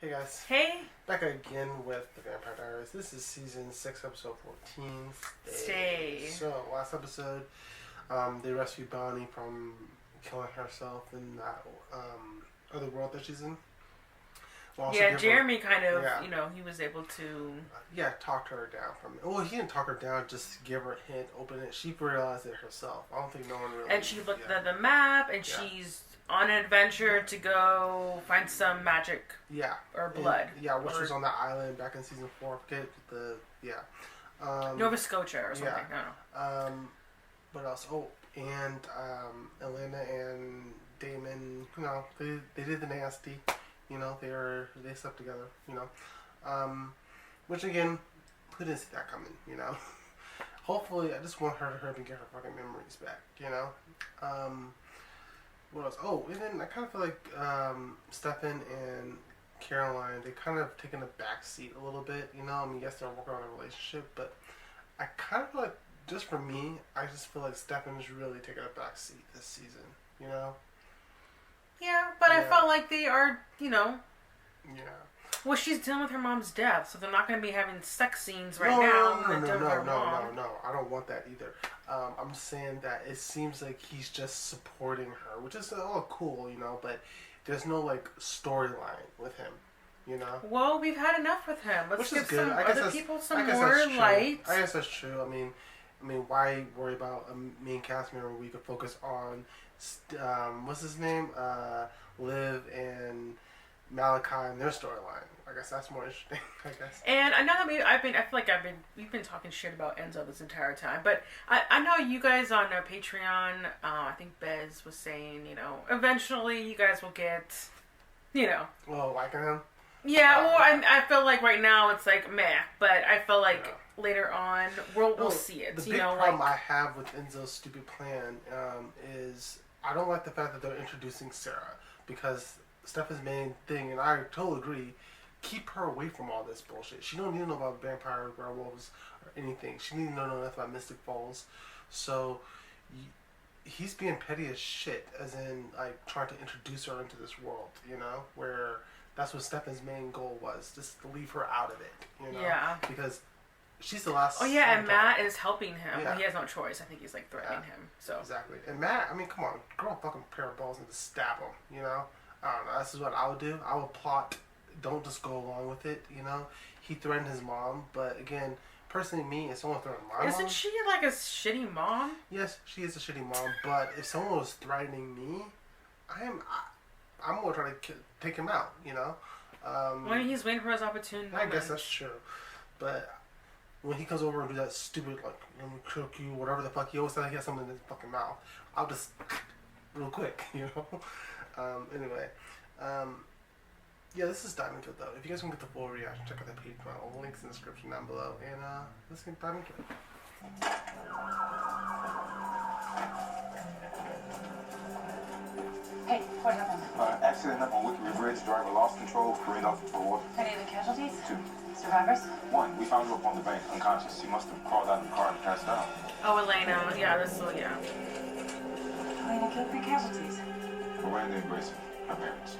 Hey guys. Hey. Back again with the Vampire Diaries. This is season 6, episode 14. Stay. So, last episode, they rescued Bonnie from killing herself in that other world that she's in. Yeah, Jeremy kind of, he was able to... talked her down from it. Well, he didn't talk her down, just give her a hint, open it. She realized it herself. I don't think no one really... And she looked at the map, and she's on an adventure to go find some magic. Yeah. Or blood. And, which was on that island back in season 4. Forget the... Nova Scotia or something. Yeah. I don't know. What else? Oh, and Elena and Damon, they did the nasty. They slept together, which again, who didn't see that coming, Hopefully, I just want her to get her fucking memories back, What else? Oh, and then I kind of feel like Stefan and Caroline, they kind of taken a back seat a little bit, yes, they're working on a relationship, but I kind of feel like, just for me, I just feel like Stefan's really taking a back seat this season, Yeah, but I felt like they are, Yeah. Well, she's dealing with her mom's death, so they're not going to be having sex scenes right now. No. I don't want that either. I'm saying that it seems like he's just supporting her, which is all cool, but there's no, storyline with him, Well, we've had enough with him. Let's give some other people some more light. I guess that's true. I mean, why worry about a main cast member when we could focus on, what's his name? Liv and Malachi and their storyline. I guess that's more interesting. I guess. And I know that we've been talking shit about Enzo this entire time, but I know you guys on Patreon. I think Bez was saying, eventually you guys will get, Well, liking him. Yeah, well, I feel like right now it's like meh, but I feel like later on we'll see it. The big problem I have with Enzo's stupid plan is I don't like the fact that they're introducing Sarah, because Stefan's main thing, and I totally agree, keep her away from all this bullshit. She don't need to know about vampires, werewolves, or anything. She needs to know nothing about Mystic Falls. So he's being petty as shit, as in trying to introduce her into this world, where that's what Stefan's main goal was, just to leave her out of it, Yeah. Because she's the last... Oh, yeah, and Matt is helping him. Yeah. Well, he has no choice. I think he's, threatening him, so... Exactly. And Matt, come on, grow a fucking pair of balls and just stab him, I don't know, this is what I would do. I would plot, don't just go along with it, He threatened his mom, but again, personally me, if someone threatened my mom... Isn't she, a shitty mom? Yes, she is a shitty mom, but if someone was threatening me, I'm going to try to take him out, When he's waiting for his opportunity. I guess that's true. But when he comes over and do that stupid, let me cook you, whatever the fuck, he always says he has something in his fucking mouth. I'll just, real quick, Anyway. This is dive into it, though. If you guys want to get the full reaction, check out the Patreon. All the links in the description down below. And, let's get dive into it. Hey, what happened? Accident up on Wicked Bridge. Driver lost control, careened off into the water. Any of the casualties? 2. Survivors? 1. We found her up on the bank, unconscious. She must have crawled out of the car and passed out. Oh, Elena. Yeah, yeah. Elena killed 3 casualties. Miranda and Grayson, her parents.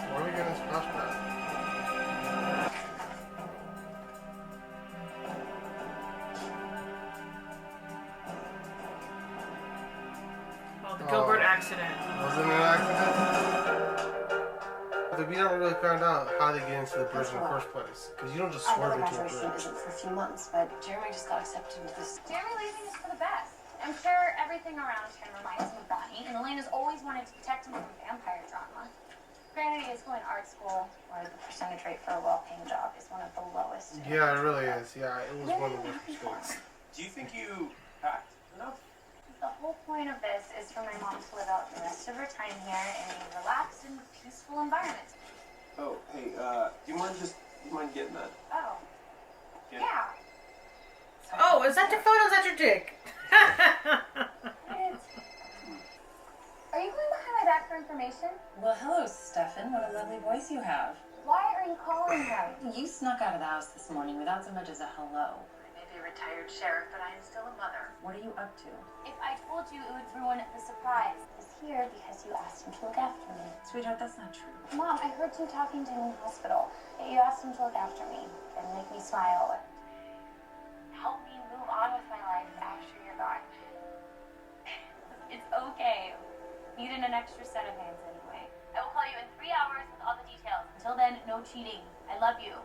Where are we getting this flashback? The Gilbert accident. Was it an accident? But we never really found out how they get into the bridge in the first place. Because you don't just swerve into a bridge. Isn't for a few months, but Jeremy just got accepted into this. Jeremy leaving is for the best. I'm sure everything around him reminds him of Bonnie, and Elena's always wanted to protect him from vampire drama. Granted, he is going to art school, where the percentage rate for a well-paying job is one of the lowest. Yeah, it really is. Yeah, it was one of the worst things. Do you think you packed enough? The whole point of this is for my mom to live out the rest of her time here in a relaxed and peaceful environment. Oh, hey, do you mind getting that? Oh. Yeah. Oh, is that your phone or is that your dick? Are you going behind my back for information? Well, hello, Stefan. What a lovely voice you have. Why are you calling him? You snuck out of the house this morning without so much as a hello. I may be a retired sheriff, but I am still a mother. What are you up to? If I told you, it would ruin the surprise. He's here because you asked him to look after me. Sweetheart, that's not true. Mom, I heard you talking to him in the hospital. You asked him to look after me and make me smile and help me move on with my life after you're gone. It's okay. Needed an extra set of hands anyway. I will call you in 3 hours with all the details. Until then, no cheating. I love you.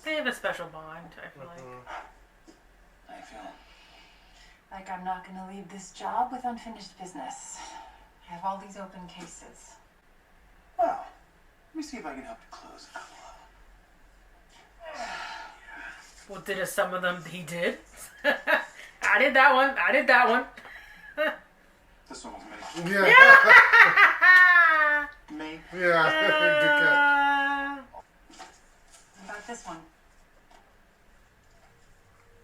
They have a special bond, I feel like. How you feeling? Like I'm not gonna leave this job with unfinished business. I have all these open cases. Well, let me see if I can help you close a couple of them. Well, did some of them he did? I did that one. I did that one. This one was me. Yeah. Me? Yeah. Good catch. What about this one?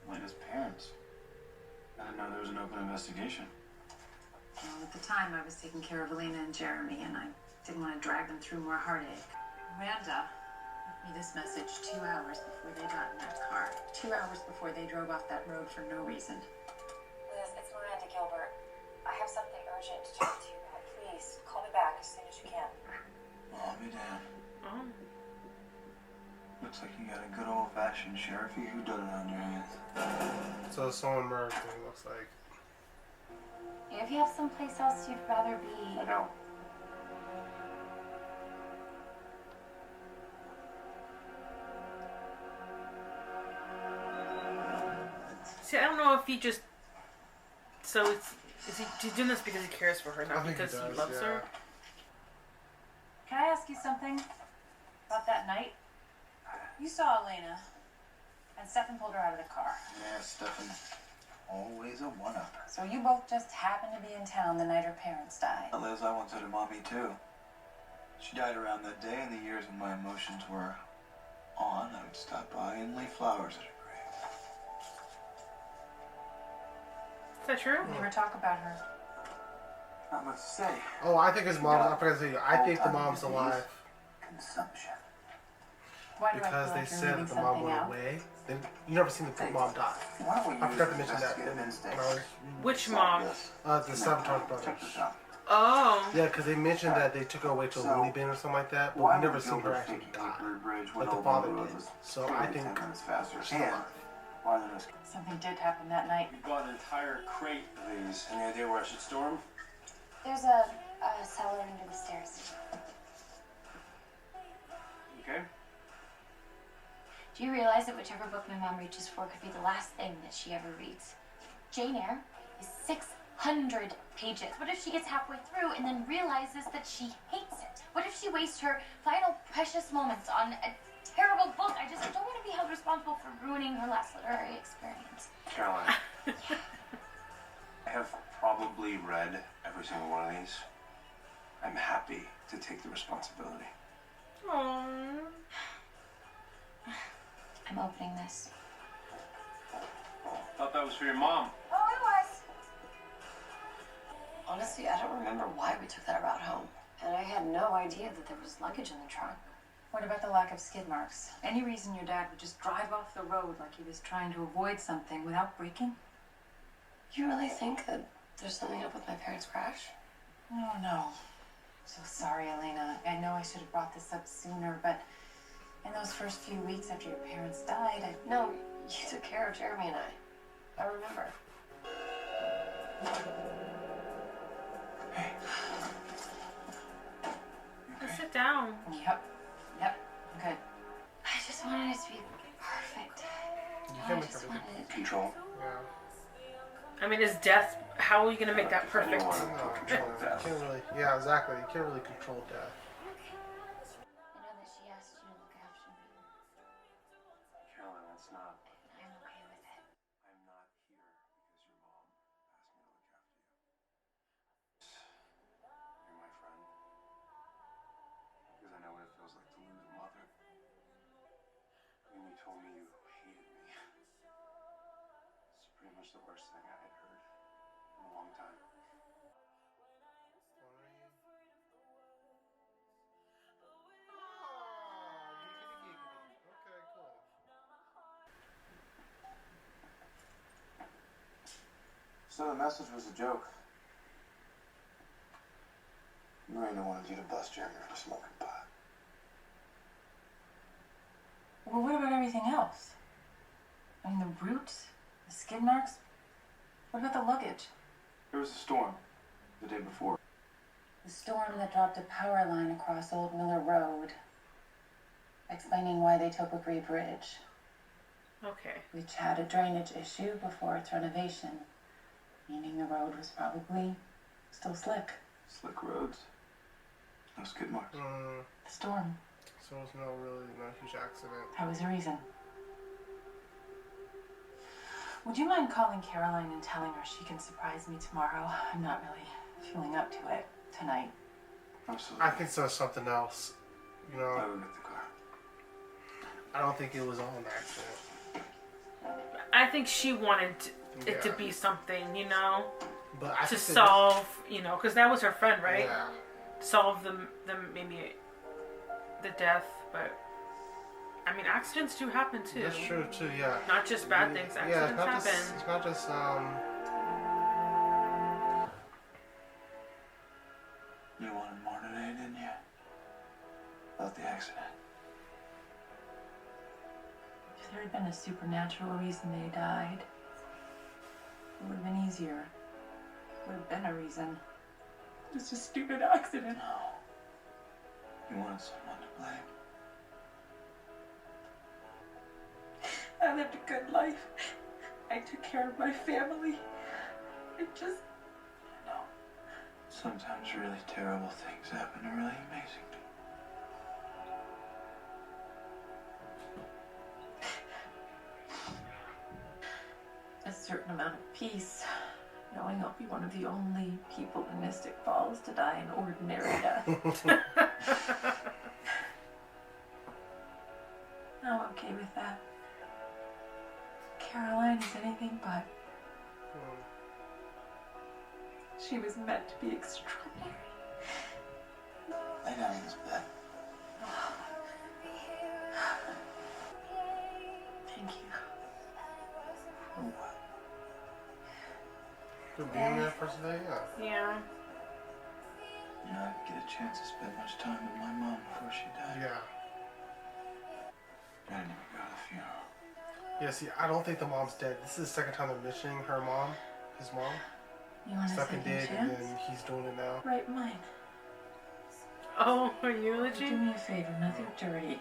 Lena's parents. I didn't know there was an open investigation. Well, at the time, I was taking care of Elena and Jeremy, and I didn't want to drag them through more heartache. Miranda left me this message 2 hours before they got in that car. 2 hours before they drove off that road for no reason. Liz, it's Miranda Gilbert. I have something urgent to talk to you about. Please, call me back as soon as you can. Well, I'll be damned. Oh. Looks like you got a good old-fashioned sheriffy whodunit on your hands. So someone murdered him, looks like. If you have someplace else you'd rather be. I know. See, I don't know if he just. So is he doing this because he cares for her, I not think because he he does, loves yeah. her? Can I ask you something about that night? You saw Elena, and Stefan pulled her out of the car. Yeah, Stefan. Always a one-up. So you both just happened to be in town the night her parents died. Liz, I once had a mommy, too. She died around that day, and the years when my emotions were on, I would stop by and lay flowers at her grave. Is that true? Never talk about her. Not much to say. Oh, I think his mom. I forgot to say. I think the mom's Disease. alive Consumption. Why do because I they feel like said you're that leaving the mom something went out? away. You never seen the mom die. Why don't we I use forgot to mention that. investigative When instinct? I was, Which mom? the Sabotage Check brothers. this out. Oh. Yeah, because they mentioned that they took her away to a So, loony bin or something like that, but Why we never would seen her Gilbert actually take die. Avery Bridge But when the Old father Road did. was So I 10 think minutes faster? she's And alive. why did us Something did happen that night. You bought an entire crate of these. Any idea where I should store them? There's a cellar under the stairs. Okay. Do you realize that whichever book my mom reaches for could be the last thing that she ever reads? Jane Eyre is 600 pages. What if she gets halfway through and then realizes that she hates it? What if she wastes her final precious moments on a terrible book? I just don't want to be held responsible for ruining her last literary experience. Caroline. I have probably read every single one of these. I'm happy to take the responsibility. Aww. I'm opening this. Thought that was for your mom. Oh, it was. Honestly, I don't remember why we took that route home. And I had no idea that there was luggage in the trunk. What about the lack of skid marks? Any reason your dad would just drive off the road like he was trying to avoid something without braking? You really think that there's something up with my parents' crash? Oh, no. So sorry, Elena. I know I should have brought this up sooner, but in those first few weeks after your parents died, No, you took care of Jeremy and I. I remember. Hey. Just sit down. Yep, I'm good. I just wanted it to be perfect. You I can make just everything. wanted. Control. Yeah. I mean, is death. How are you gonna make that perfect? Anyone No, can control you death. can't really. Yeah, exactly. You can't really control death. I know that she asked you to look after me. Caroline, that's not. I'm okay with it. I'm not here because your mom asked me to look after you. You're my friend. Because I know what it feels like to lose a mother. When you told me you hated me, it's pretty much the worst thing I had heard in a long time. Okay, cool. So the message was a joke. Miranda wanted you to bust Jeremy for smoking pot. Well, what about everything else? I mean, the roots, the skid marks. What about the luggage? There was a storm the day before. The storm that dropped a power line across Old Miller Road, explaining why they took a Grey Bridge, Okay. which had a drainage issue before its renovation, meaning the road was probably still slick. Slick roads. No skid marks. The storm. So it's no huge accident. That was the reason. Would you mind calling Caroline and telling her she can surprise me tomorrow? I'm not really feeling up to it tonight. Absolutely. I think there's something else. You know, I will get the car. I don't think it was all an accident. I think she wanted it to Yeah. be something, you know, But I to think solve, you know, because that was her friend, that, right? Yeah. Solve the maybe the death, but I mean, accidents do happen too. That's true too. Yeah. Not just bad things. Yeah, Accidents happen. it's not just You wanted more today, didn't you? About the accident. If there had been a supernatural reason they died, it would have been easier. It would have been a reason. It's a stupid accident. No. You wanted someone to blame. I lived a good life. I took care of my family. It just... No. Sometimes really terrible things happen to really amazing people. a certain amount of peace, knowing I'll be one of the only people in Mystic Falls to die an ordinary death. I'm okay with that. Caroline is anything but. She was meant to be extraordinary. Lay down in this bed. Thank you. For what? For being there first day, yeah. Yeah. You know, I didn't get a chance to spend much time with my mom before she died. Yeah. I didn't even go to the funeral. Yeah, see, I don't think the mom's dead. This is the second time they're mentioning her mom, his mom. You want a Stefan second did, chance? and then he's doing it now. Write mine. Oh, a Do eulogy? me a favor, nothing dirty.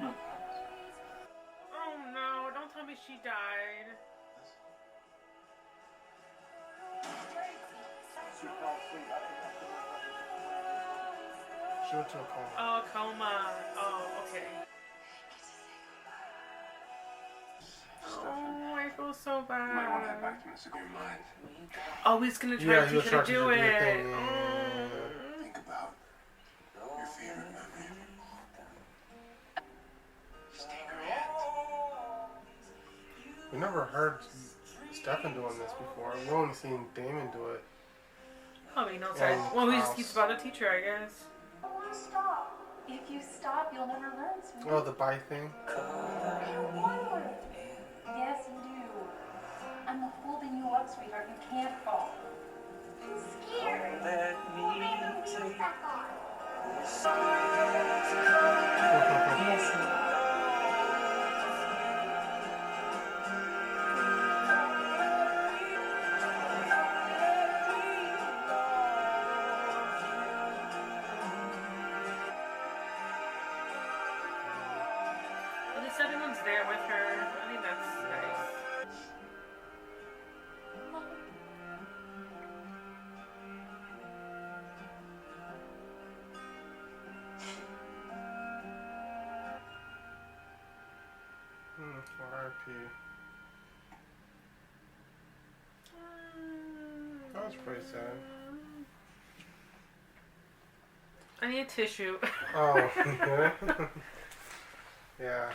No. Oh no, don't tell me she died. She went to a coma. Oh, coma. Oh, okay. Oh, I feel so You might want to head bad. back to Mystic your mind. Oh, he's gonna try Yeah, to he'll teach her try to to do do the it. thing, yeah. Mm. Think about your favorite memory. Just take her hand. We never heard Stefan doing this before. We've only seen Damon do it. Oh, he knows And that. Well, Klaus. he's about to teach her, I guess. I want to stop. If you stop, you'll never learn, sweetie. Oh, the bite thing? Yes, you do. I'm holding you up, sweetheart. You can't fall. I'm scared. Let me take that far. Yes, At least everyone's there with her. I think that's nice. R.I.P. That was pretty sad. I need a tissue. Oh, yeah.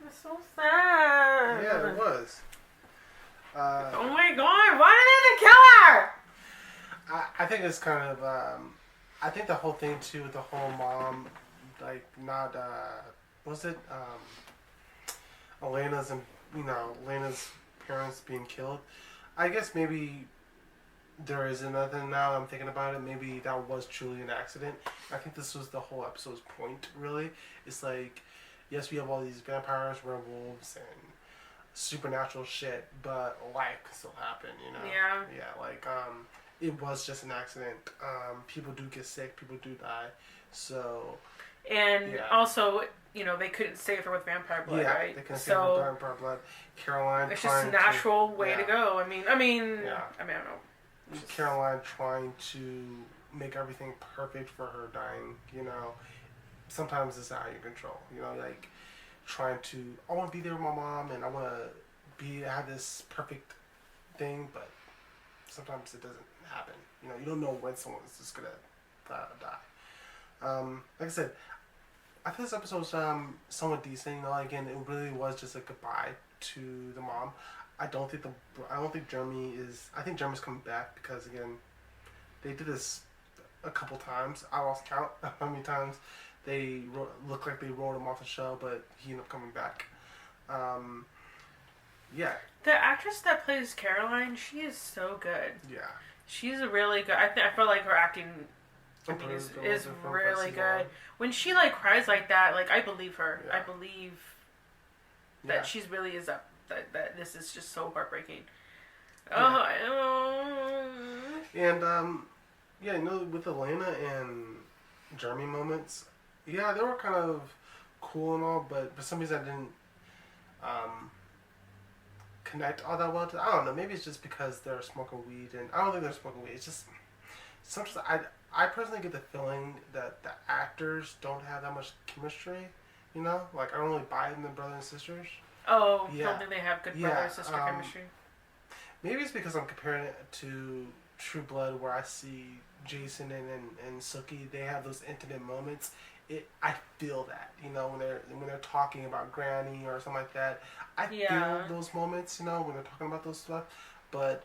It's so sad. Yeah, it was. Oh my god, why did they kill her? I think it's kind of, I think the whole thing too, with the whole mom, like, not, was it, Elena's parents being killed? I guess maybe there is another now I'm thinking about it. Maybe that was truly an accident. I think this was the whole episode's point, really. It's like, yes, we have all these vampires, werewolves, and supernatural shit, but life can still happen, you know? Yeah. Yeah, like, it was just an accident. People do get sick, people do die, so... And Yeah. also, you know, they couldn't save her with vampire blood, yeah, right? they can save So vampire blood. Caroline it's just a trying natural to, way yeah. to go. I mean, Yeah. I don't know. Just- Caroline trying to make everything perfect for her dying, you know. Sometimes it's out of your control, you know, like trying to, I want to be there with my mom and I want to have this perfect thing, but sometimes it doesn't happen. You know, you don't know when someone's just gonna die. Like I said, I think this episode was somewhat decent. You know, again, it really was just a goodbye to the mom. I don't think Jeremy is. I think Jeremy's coming back because again, they did this a couple times. I lost count how many times they looked like they wrote him off the show, but he ended up coming back. Yeah. The actress that plays Caroline, she is so good. Yeah. She's really good. I feel like her acting, is really good. When she like cries like that, like I believe her. Yeah. I believe that she's really is up. That this is just so heartbreaking. Yeah. Oh, And yeah, you know, with Elena and Jeremy moments, yeah, they were kind of cool and all, but for some reason I didn't connect all that well to. I don't know. Maybe it's just because they're smoking weed, and I don't think they're smoking weed. It's just sometimes I personally get the feeling that the actors don't have that much chemistry. You know, like I don't really buy them in brothers and sisters. oh, Yeah. don't think they have good brother sister chemistry. Maybe it's because I'm comparing it to True Blood, where I see Jason and Sookie. They have those intimate moments. I feel that, you know, when they're talking about Granny or something like that. I feel those moments, you know, when they're talking about those stuff. But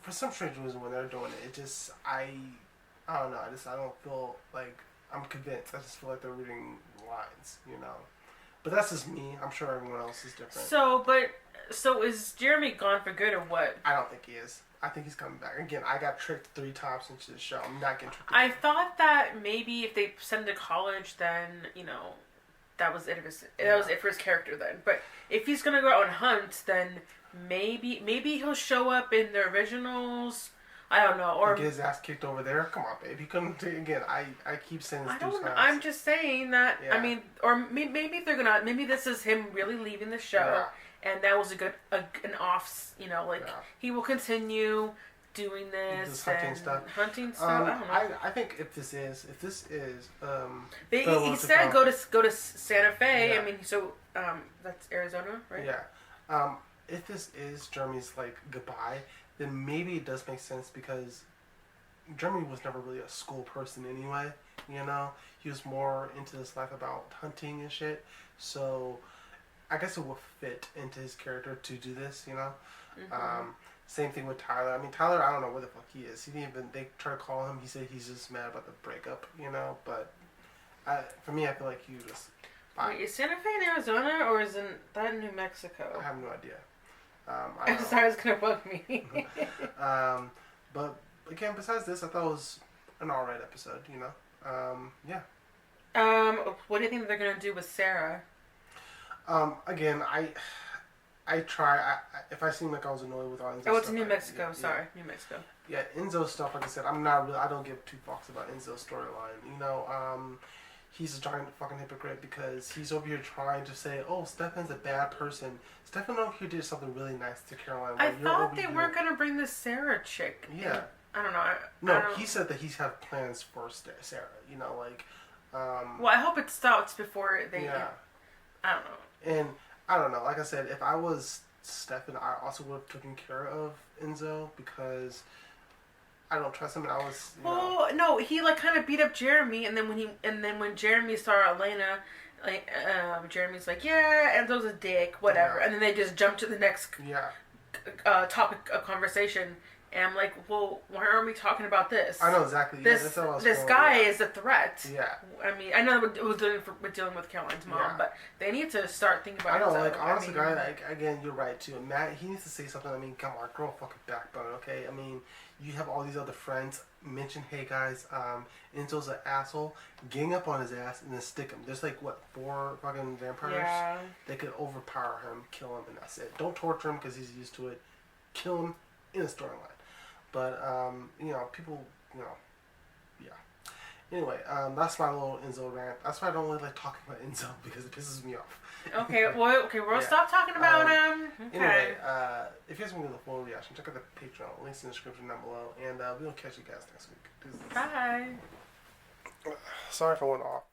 for some strange reason, when they're doing it, it just I don't know. I don't feel like I'm convinced. I just feel like they're reading lines, you know. But that's just me. I'm sure everyone else is different. So is Jeremy gone for good or what? I don't think he is. I think he's coming back. Again, I got tricked 3 times into the show. I'm not getting tricked. I thought that maybe if they send him to college, then, you know, that was it. That was it for his character then. But if he's gonna go out and hunt, then maybe he'll show up in the originals. I don't know. Or get his ass kicked over there. Come on, babe. He couldn't do it again. I keep saying this. I don't know. I'm just saying that. Yeah. I mean, or maybe they're gonna. Maybe this is him really leaving the show, and that was an off. You know, like he will continue doing this hunting stuff. Hunting stuff. I don't know. I think if this is he said go to Santa Fe. Yeah. I mean, so that's Arizona, right? Yeah. If this is Jeremy's like goodbye, then maybe it does make sense because Jeremy was never really a school person anyway. You know, he was more into this life about hunting and shit. So I guess it will fit into his character to do this. You know. Mm-hmm. Same thing with Tyler. I mean, Tyler, I don't know where the fuck he is. He didn't even. They try to call him. He said he's just mad about the breakup. You know, but for me, I feel like he was just. Wait, is Santa Fe in Arizona or is that in New Mexico? I have no idea. I'm sorry, it's gonna bug me. But again, besides this, I thought it was an alright episode. You know, yeah. What do you think they're gonna do with Sarah? Again, I try. If I seem like I was annoyed with all Enzo it's stuff, New Mexico. Sorry, New Mexico. Yeah, Enzo stuff. Like I said, I'm not really. I don't give 2 fucks about Enzo's storyline. You know, he's a giant fucking hypocrite because he's over here trying to say, "Oh, Stefan's a bad person." Stefan over here did something really nice to Caroline. I thought they weren't gonna bring this Sarah chick. Yeah. I don't know. No, he said that he's have plans for Sarah. You know, like. Well, I hope it starts before they. Yeah. I don't know. And I don't know. Like I said, if I was Stefan, I also would have taken care of Enzo because I don't trust him. And I was. Well, no, he like kind of beat up Jeremy, and then when Jeremy saw Elena, like Jeremy's like, yeah, Enzo's a dick, whatever, and then they just jump to the next topic of conversation. And I'm like, well, why aren't we talking about this? I know exactly. This that's what I was this feeling, guy yeah. is a threat. Yeah. I mean, I know it was dealing with Caroline's mom, Yeah. but they need to start thinking about. I know, Enzo. like honestly, I mean, guy, like again, you're right too. Matt, he needs to say something. I mean, come on, grow a fucking backbone, okay? I mean, you have all these other friends. Mention, hey guys, Enzo's an asshole. Gang up on his ass and then stick him. There's like what 4 fucking vampires. Yeah. They could overpower him, kill him, and that's it. Don't torture him because he's used to it. Kill him in a storyline. But you know, people, you know, yeah. Anyway, that's my little Enzo rant. That's why I don't really like talking about Enzo because it pisses me off. Okay, we'll Yeah. stop talking about him. Okay. Anyway, if you guys want to get the full reaction, check out the Patreon. Links in the description down below. And we'll catch you guys next week. Bye. Sorry if I went off.